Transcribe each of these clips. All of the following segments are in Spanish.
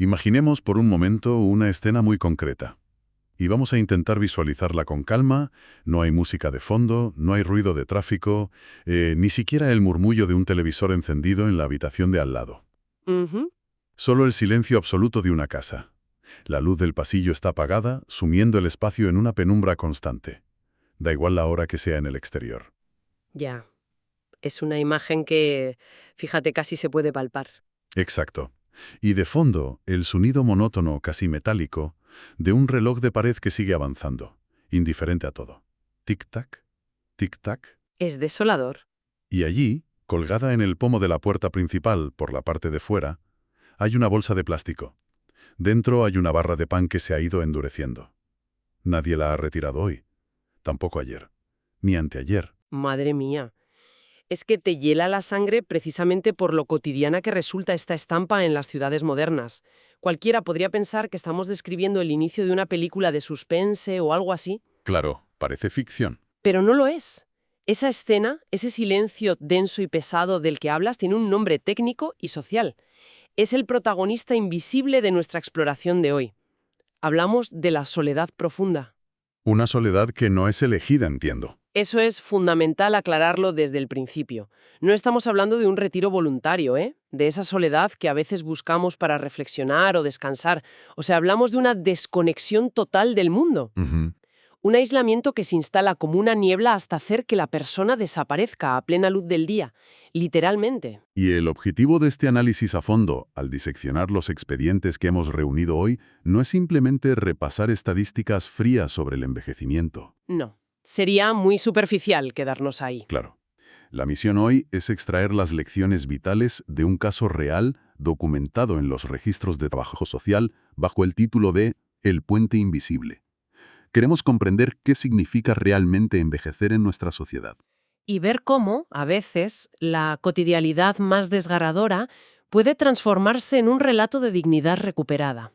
Imaginemos por un momento una escena muy concreta. Y vamos a intentar visualizarla con calma. No hay música de fondo, no hay ruido de tráfico, ni siquiera el murmullo de un televisor encendido en la habitación de al lado. Ujú. Solo el silencio absoluto de una casa. La luz del pasillo está apagada, sumiendo el espacio en una penumbra constante. Da igual la hora que sea en el exterior. Ya. Es una imagen que, fíjate, casi se puede palpar. Exacto. Y de fondo, el sonido monótono, casi metálico, de un reloj de pared que sigue avanzando, indiferente a todo. Tic-tac, tic-tac. Es desolador. Y allí, colgada en el pomo de la puerta principal, por la parte de fuera, hay una bolsa de plástico. Dentro hay una barra de pan que se ha ido endureciendo. Nadie la ha retirado hoy. Tampoco ayer. Ni anteayer. Madre mía. Es que te hiela la sangre precisamente por lo cotidiana que resulta esta estampa en las ciudades modernas. Cualquiera podría pensar que estamos describiendo el inicio de una película de suspense o algo así, Claro, parece ficción. pero no lo es. Esa escena, ese silencio denso y pesado del que hablas, tiene un nombre técnico y social. Es el protagonista invisible de nuestra exploración de hoy. Hablamos de la soledad profunda. Una soledad que no es elegida, entiendo. Eso es fundamental aclararlo desde el principio. No estamos hablando de un retiro voluntario, ¿eh? De esa soledad que a veces buscamos para reflexionar o descansar. O sea, hablamos de una desconexión total del mundo. Ujú. Un aislamiento que se instala como una niebla hasta hacer que la persona desaparezca a plena luz del día, literalmente. Y el objetivo de este análisis a fondo, al diseccionar los expedientes que hemos reunido hoy, no es simplemente repasar estadísticas frías sobre el envejecimiento. No, sería muy superficial quedarnos ahí. Claro. La misión hoy es extraer las lecciones vitales de un caso real documentado en los registros de trabajo social bajo el título de El puente invisible. Queremos comprender qué significa realmente envejecer en nuestra sociedad. Y ver cómo, a veces, la cotidianidad más desgarradora puede transformarse en un relato de dignidad recuperada.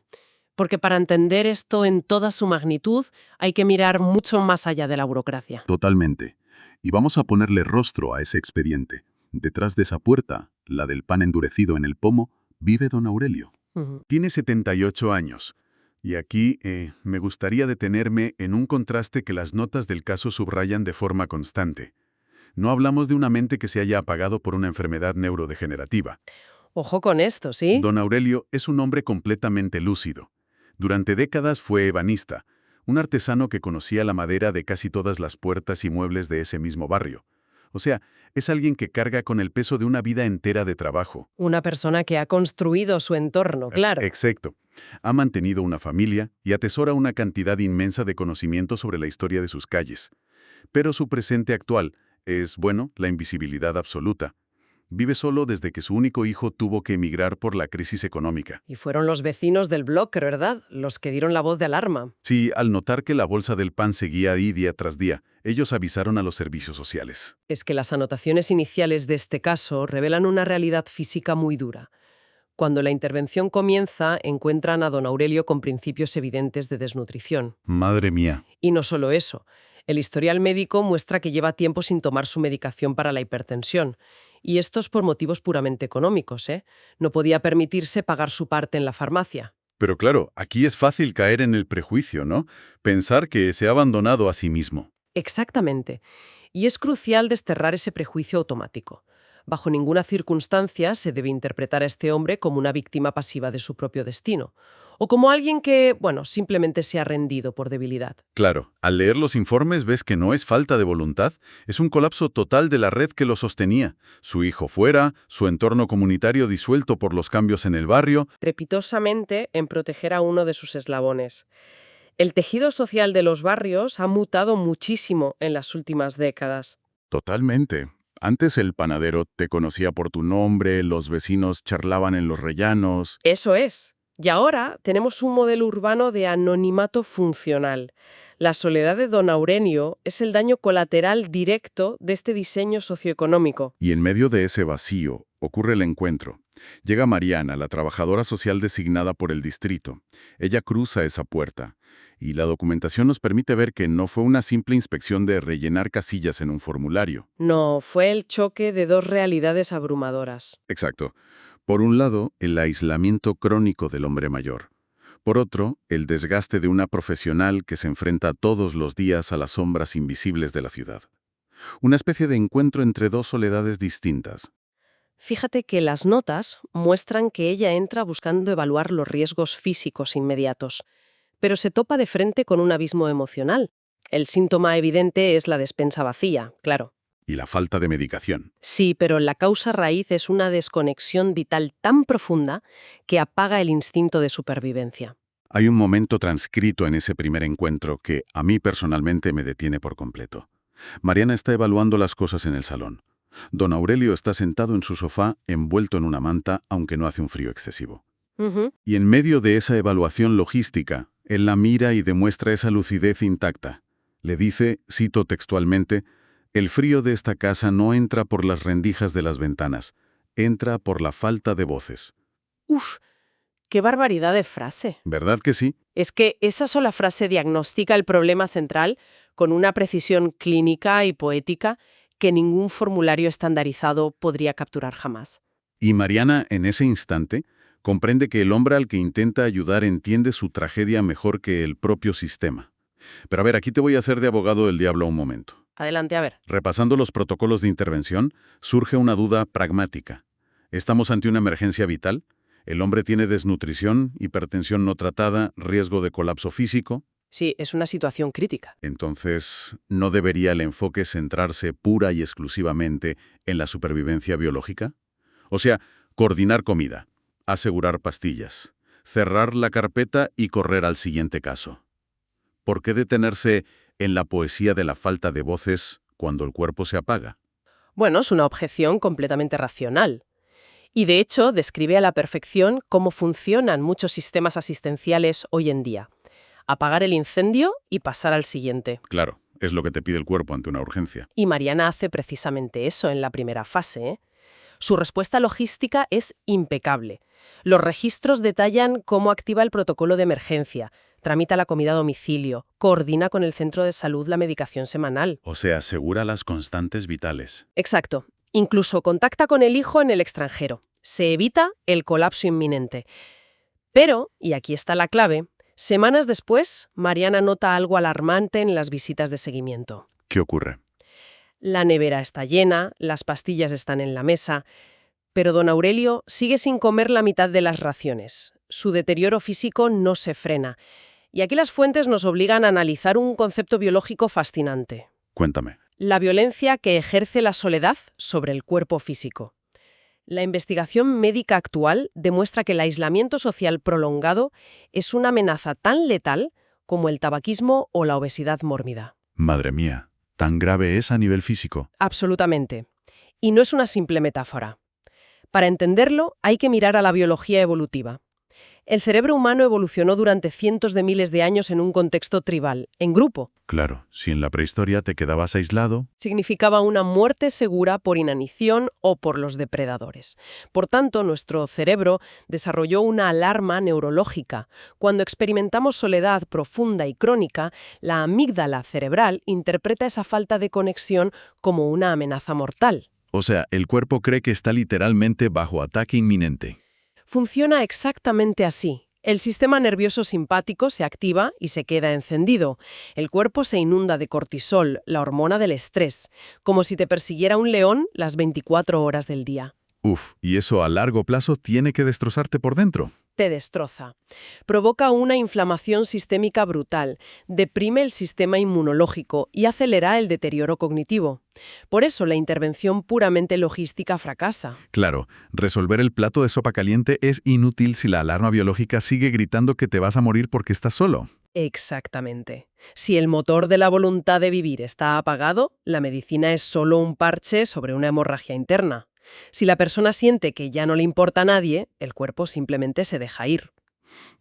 Porque para entender esto en toda su magnitud hay que mirar mucho más allá de la burocracia. Totalmente. Y vamos a ponerle rostro a ese expediente. Detrás de esa puerta, la del pan endurecido en el pomo, vive don Aurelio. Ujú. Tiene 78 años. Y aquí me gustaría detenerme en un contraste que las notas del caso subrayan de forma constante. No hablamos de una mente que se haya apagado por una enfermedad neurodegenerativa. Ojo con esto, ¿sí? Don Aurelio es un hombre completamente lúcido. Durante décadas fue ebanista, un artesano que conocía la madera de casi todas las puertas y muebles de ese mismo barrio. O sea, es alguien que carga con el peso de una vida entera de trabajo. Una persona que ha construido su entorno, claro. Exacto. Ha mantenido una familia y atesora una cantidad inmensa de conocimiento sobre la historia de sus calles. Pero su presente actual es, bueno, la invisibilidad absoluta. Vive solo desde que su único hijo tuvo que emigrar por la crisis económica. Y fueron los vecinos del bloque, ¿verdad? Los que dieron la voz de alarma. Sí, al notar que la bolsa del pan seguía ahí día tras día, ellos avisaron a los servicios sociales. Es que las anotaciones iniciales de este caso revelan una realidad física muy dura. Cuando la intervención comienza, encuentran a don Aurelio con principios evidentes de desnutrición. Madre mía. Y no solo eso. El historial médico muestra que lleva tiempo sin tomar su medicación para la hipertensión. Y esto es por motivos puramente económicos, ¿eh? No podía permitirse pagar su parte en la farmacia. Pero claro, aquí es fácil caer en el prejuicio, ¿no? Pensar que se ha abandonado a sí mismo. Exactamente. Y es crucial desterrar ese prejuicio automático. Bajo ninguna circunstancia se debe interpretar a este hombre como una víctima pasiva de su propio destino, o como alguien que, bueno, simplemente se ha rendido por debilidad. Claro, al leer los informes ves que no es falta de voluntad, es un colapso total de la red que lo sostenía. Su hijo fuera, su entorno comunitario disuelto por los cambios en el barrio. Trepitosamente en proteger a uno de sus eslabones. El tejido social de los barrios ha mutado muchísimo en las últimas décadas. Totalmente. Antes el panadero te conocía por tu nombre, los vecinos charlaban en los rellanos. Eso es. Y ahora tenemos un modelo urbano de anonimato funcional. La soledad de don Aurelio es el daño colateral directo de este diseño socioeconómico. Y en medio de ese vacío ocurre el encuentro. Llega Mariana, la trabajadora social designada por el distrito. Ella cruza esa puerta. Y la documentación nos permite ver que no fue una simple inspección de rellenar casillas en un formulario. No, fue el choque de dos realidades abrumadoras. Exacto. Por un lado, el aislamiento crónico del hombre mayor. Por otro, el desgaste de una profesional que se enfrenta todos los días a las sombras invisibles de la ciudad. Una especie de encuentro entre dos soledades distintas. Fíjate que las notas muestran que ella entra buscando evaluar los riesgos físicos inmediatos, pero se topa de frente con un abismo emocional. El síntoma evidente es la despensa vacía, claro. Y la falta de medicación. Sí, pero la causa raíz es una desconexión vital tan profunda que apaga el instinto de supervivencia. Hay un momento transcrito en ese primer encuentro que a mí personalmente me detiene por completo. Mariana está evaluando las cosas en el salón. Don Aurelio está sentado en su sofá, envuelto en una manta, aunque no hace un frío excesivo. Ujú. Y en medio de esa evaluación logística, él la mira y demuestra esa lucidez intacta. Le dice, cito textualmente, «El frío de esta casa no entra por las rendijas de las ventanas, entra por la falta de voces». Uf, qué barbaridad de frase. ¿Verdad que sí? Es que esa sola frase diagnostica el problema central con una precisión clínica y poética que ningún formulario estandarizado podría capturar jamás. Y Mariana, en ese instante, comprende que el hombre al que intenta ayudar entiende su tragedia mejor que el propio sistema. Pero a ver, aquí te voy a hacer de abogado del diablo un momento. Adelante, a ver. Repasando los protocolos de intervención, surge una duda pragmática. ¿Estamos ante una emergencia vital? ¿El hombre tiene desnutrición, hipertensión no tratada, riesgo de colapso físico? Sí, es una situación crítica. Entonces, ¿no debería el enfoque centrarse pura y exclusivamente en la supervivencia biológica? O sea, coordinar comida, asegurar pastillas, cerrar la carpeta y correr al siguiente caso. ¿Por qué detenerse en la poesía de la falta de voces cuando el cuerpo se apaga? Bueno, es una objeción completamente racional. Y de hecho, describe a la perfección cómo funcionan muchos sistemas asistenciales hoy en día. Apagar el incendio y pasar al siguiente. Claro, es lo que te pide el cuerpo ante una urgencia. Y Mariana hace precisamente eso en la primera fase, ¿eh? Su respuesta logística es impecable. Los registros detallan cómo activa el protocolo de emergencia, tramita la comida a domicilio, coordina con el centro de salud la medicación semanal. O sea, asegura las constantes vitales. Exacto. Incluso contacta con el hijo en el extranjero. Se evita el colapso inminente. Pero, y aquí está la clave, semanas después, Mariana nota algo alarmante en las visitas de seguimiento. ¿Qué ocurre? La nevera está llena, las pastillas están en la mesa, pero don Aurelio sigue sin comer la mitad de las raciones. Su deterioro físico no se frena. Y aquí las fuentes nos obligan a analizar un concepto biológico fascinante. Cuéntame. La violencia que ejerce la soledad sobre el cuerpo físico. La investigación médica actual demuestra que el aislamiento social prolongado es una amenaza tan letal como el tabaquismo o la obesidad mórbida. Madre mía, ¿tan grave es a nivel físico? Absolutamente. Y no es una simple metáfora. Para entenderlo, hay que mirar a la biología evolutiva. El cerebro humano evolucionó durante cientos de miles de años en un contexto tribal, en grupo. Claro, si en la prehistoria te quedabas aislado. Significaba una muerte segura por inanición o por los depredadores. Por tanto, nuestro cerebro desarrolló una alarma neurológica. Cuando experimentamos soledad profunda y crónica, la amígdala cerebral interpreta esa falta de conexión como una amenaza mortal. O sea, el cuerpo cree que está literalmente bajo ataque inminente. Funciona exactamente así. El sistema nervioso simpático se activa y se queda encendido. El cuerpo se inunda de cortisol, la hormona del estrés, como si te persiguiera un león las 24 horas del día. Uf, y eso a largo plazo tiene que destrozarte por dentro. Te destroza. Provoca una inflamación sistémica brutal, deprime el sistema inmunológico y acelera el deterioro cognitivo. Por eso la intervención puramente logística fracasa. Claro, resolver el plato de sopa caliente es inútil si la alarma biológica sigue gritando que te vas a morir porque estás solo. Exactamente. Si el motor de la voluntad de vivir está apagado, la medicina es solo un parche sobre una hemorragia interna. Si la persona siente que ya no le importa a nadie, el cuerpo simplemente se deja ir.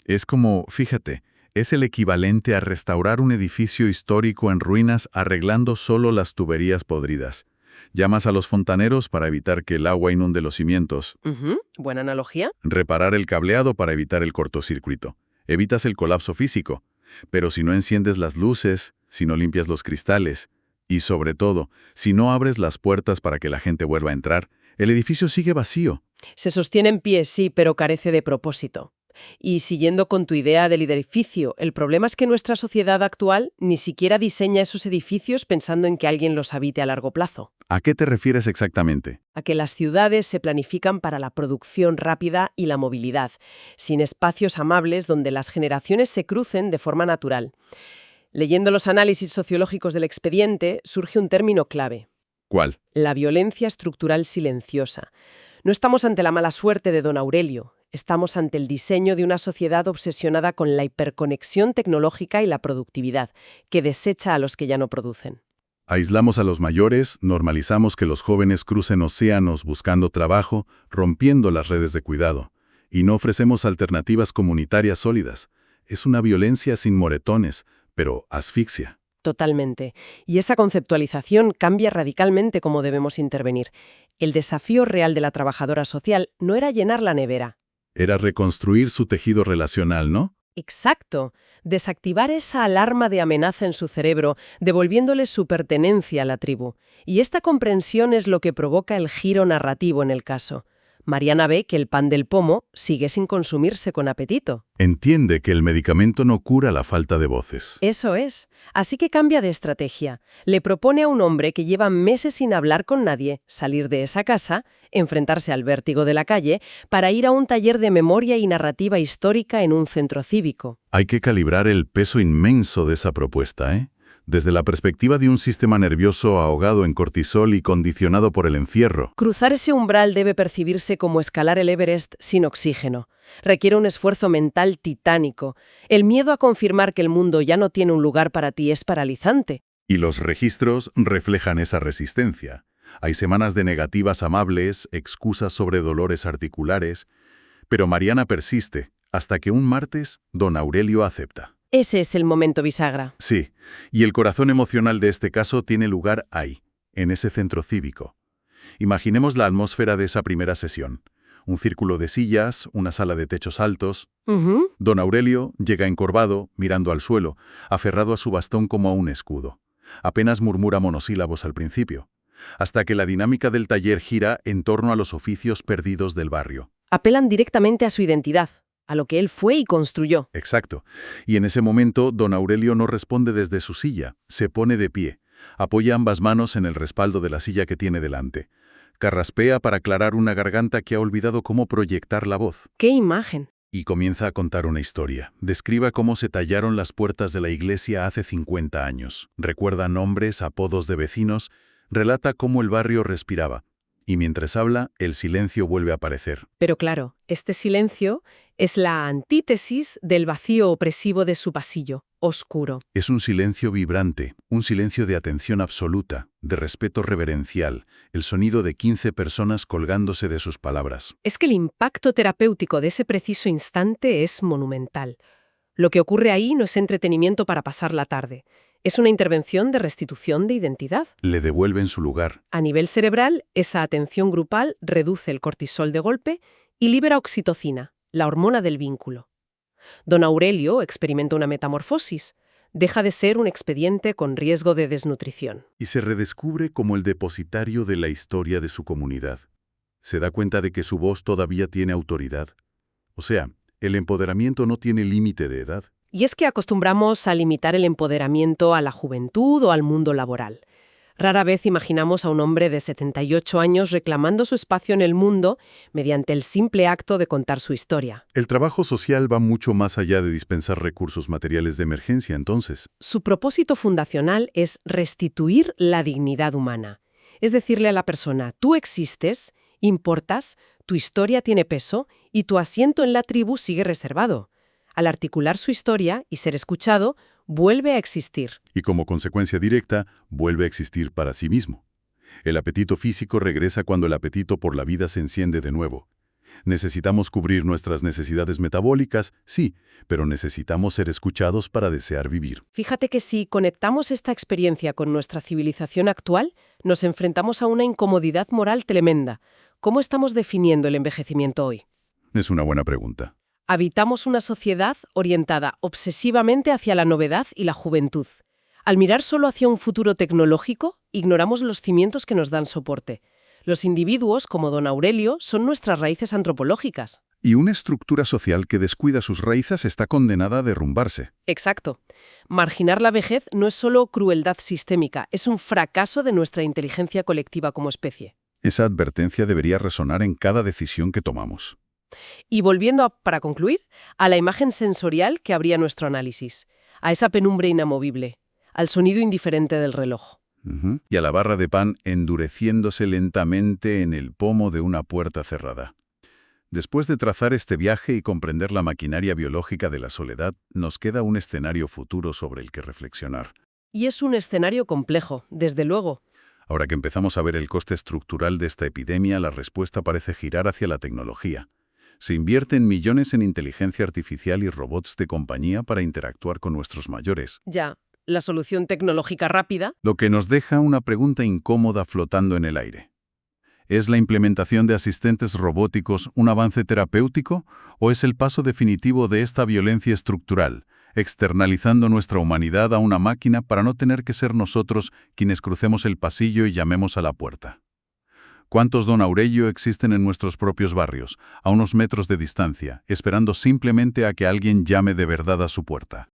Es como, fíjate, es el equivalente a restaurar un edificio histórico en ruinas arreglando solo las tuberías podridas. Llamas a los fontaneros para evitar que el agua inunde los cimientos. Buena analogía. Reparar el cableado para evitar el cortocircuito. Evitas el colapso físico. Pero si no enciendes las luces, si no limpias los cristales, y sobre todo, si no abres las puertas para que la gente vuelva a entrar, el edificio sigue vacío, Se sostiene en pie, sí, pero carece de propósito. Y siguiendo con tu idea del edificio, el problema es que nuestra sociedad actual ni siquiera diseña esos edificios pensando en que alguien los habite a largo plazo. ¿A qué te refieres exactamente? A que las ciudades se planifican para la producción rápida y la movilidad, sin espacios amables donde las generaciones se crucen de forma natural. Leyendo los análisis sociológicos del expediente, surge un término clave: ¿Cuál? la violencia estructural silenciosa. No estamos ante la mala suerte de don Aurelio, estamos ante el diseño de una sociedad obsesionada con la hiperconexión tecnológica y la productividad, que desecha a los que ya no producen. Aislamos a los mayores, normalizamos que los jóvenes crucen océanos buscando trabajo, rompiendo las redes de cuidado, y no ofrecemos alternativas comunitarias sólidas. Es una violencia sin moretones, pero asfixia. Totalmente. Y esa conceptualización cambia radicalmente cómo debemos intervenir. El desafío real de la trabajadora social no era llenar la nevera. Era reconstruir su tejido relacional, ¿no? Exacto. Desactivar esa alarma de amenaza en su cerebro, devolviéndole su pertenencia a la tribu. Y esta comprensión es lo que provoca el giro narrativo en el caso. Mariana ve que el pan del pomo sigue sin consumirse con apetito. Entiende que el medicamento no cura la falta de voces. Eso es. Así que cambia de estrategia. Le propone a un hombre que lleva meses sin hablar con nadie salir de esa casa, enfrentarse al vértigo de la calle, para ir a un taller de memoria y narrativa histórica en un centro cívico. Hay que calibrar el peso inmenso de esa propuesta, ¿eh? Desde la perspectiva de un sistema nervioso ahogado en cortisol y condicionado por el encierro. Cruzar ese umbral debe percibirse como escalar el Everest sin oxígeno. Requiere un esfuerzo mental titánico. El miedo a confirmar que el mundo ya no tiene un lugar para ti es paralizante. Y los registros reflejan esa resistencia. Hay semanas de negativas amables, excusas sobre dolores articulares, pero Mariana persiste, hasta que un martes, don Aurelio acepta. Ese es el momento bisagra. Sí, y el corazón emocional de este caso tiene lugar ahí, en ese centro cívico. Imaginemos la atmósfera de esa primera sesión. Un círculo de sillas, una sala de techos altos. Don Aurelio llega encorvado, mirando al suelo, aferrado a su bastón como a un escudo. Apenas murmura monosílabos al principio, hasta que la dinámica del taller gira en torno a los oficios perdidos del barrio. Apelan directamente a su identidad, a lo que él fue y construyó. Exacto. Y en ese momento, don Aurelio no responde desde su silla, se pone de pie, apoya ambas manos en el respaldo de la silla que tiene delante. Carraspea para aclarar una garganta que ha olvidado cómo proyectar la voz. ¡Qué imagen! Y comienza a contar una historia. Describa cómo se tallaron las puertas de la iglesia hace 50 años. Recuerda nombres, apodos de vecinos, relata cómo el barrio respiraba. Y mientras habla, el silencio vuelve a aparecer. Pero claro, este silencio es la antítesis del vacío opresivo de su pasillo, oscuro. Es un silencio vibrante, un silencio de atención absoluta, de respeto reverencial, el sonido de 15 personas colgándose de sus palabras. Es que el impacto terapéutico de ese preciso instante es monumental. Lo que ocurre ahí no es entretenimiento para pasar la tarde. Es una intervención de restitución de identidad. Le devuelven su lugar. A nivel cerebral, esa atención grupal reduce el cortisol de golpe y libera oxitocina, la hormona del vínculo. Don Aurelio experimenta una metamorfosis. Deja de ser un expediente con riesgo de desnutrición. Y se redescubre como el depositario de la historia de su comunidad. Se da cuenta de que su voz todavía tiene autoridad. O sea, el empoderamiento no tiene límite de edad. Y es que acostumbramos a limitar el empoderamiento a la juventud o al mundo laboral. Rara vez imaginamos a un hombre de 78 años reclamando su espacio en el mundo mediante el simple acto de contar su historia. El trabajo social va mucho más allá de dispensar recursos materiales de emergencia, entonces. Su propósito fundacional es restituir la dignidad humana. Es decirle a la persona, tú existes, importas, tu historia tiene peso y tu asiento en la tribu sigue reservado. Al articular su historia y ser escuchado, vuelve a existir. Y como consecuencia directa, vuelve a existir para sí mismo. El apetito físico regresa cuando el apetito por la vida se enciende de nuevo. Necesitamos cubrir nuestras necesidades metabólicas, sí, pero necesitamos ser escuchados para desear vivir. Fíjate que si conectamos esta experiencia con nuestra civilización actual, nos enfrentamos a una incomodidad moral tremenda. ¿Cómo estamos definiendo el envejecimiento hoy? Es una buena pregunta. Habitamos una sociedad orientada obsesivamente hacia la novedad y la juventud. Al mirar solo hacia un futuro tecnológico, ignoramos los cimientos que nos dan soporte. Los individuos, como don Aurelio, son nuestras raíces antropológicas. Y una estructura social que descuida sus raíces está condenada a derrumbarse. Exacto. Marginar la vejez no es solo crueldad sistémica, es un fracaso de nuestra inteligencia colectiva como especie. Esa advertencia debería resonar en cada decisión que tomamos. Y volviendo, para concluir, a la imagen sensorial que abría nuestro análisis, a esa penumbra inamovible, al sonido indiferente del reloj. Y a la barra de pan endureciéndose lentamente en el pomo de una puerta cerrada. Después de trazar este viaje y comprender la maquinaria biológica de la soledad, nos queda un escenario futuro sobre el que reflexionar. Y es un escenario complejo, desde luego. Ahora que empezamos a ver el coste estructural de esta epidemia, la respuesta parece girar hacia la tecnología. Se invierten millones en inteligencia artificial y robots de compañía para interactuar con nuestros mayores. Ya, la solución tecnológica rápida. Lo que nos deja una pregunta incómoda flotando en el aire. ¿Es la implementación de asistentes robóticos un avance terapéutico o es el paso definitivo de esta violencia estructural, externalizando nuestra humanidad a una máquina para no tener que ser nosotros quienes crucemos el pasillo y llamemos a la puerta? ¿Cuántos don Aurelio existen en nuestros propios barrios, a unos metros de distancia, esperando simplemente a que alguien llame de verdad a su puerta?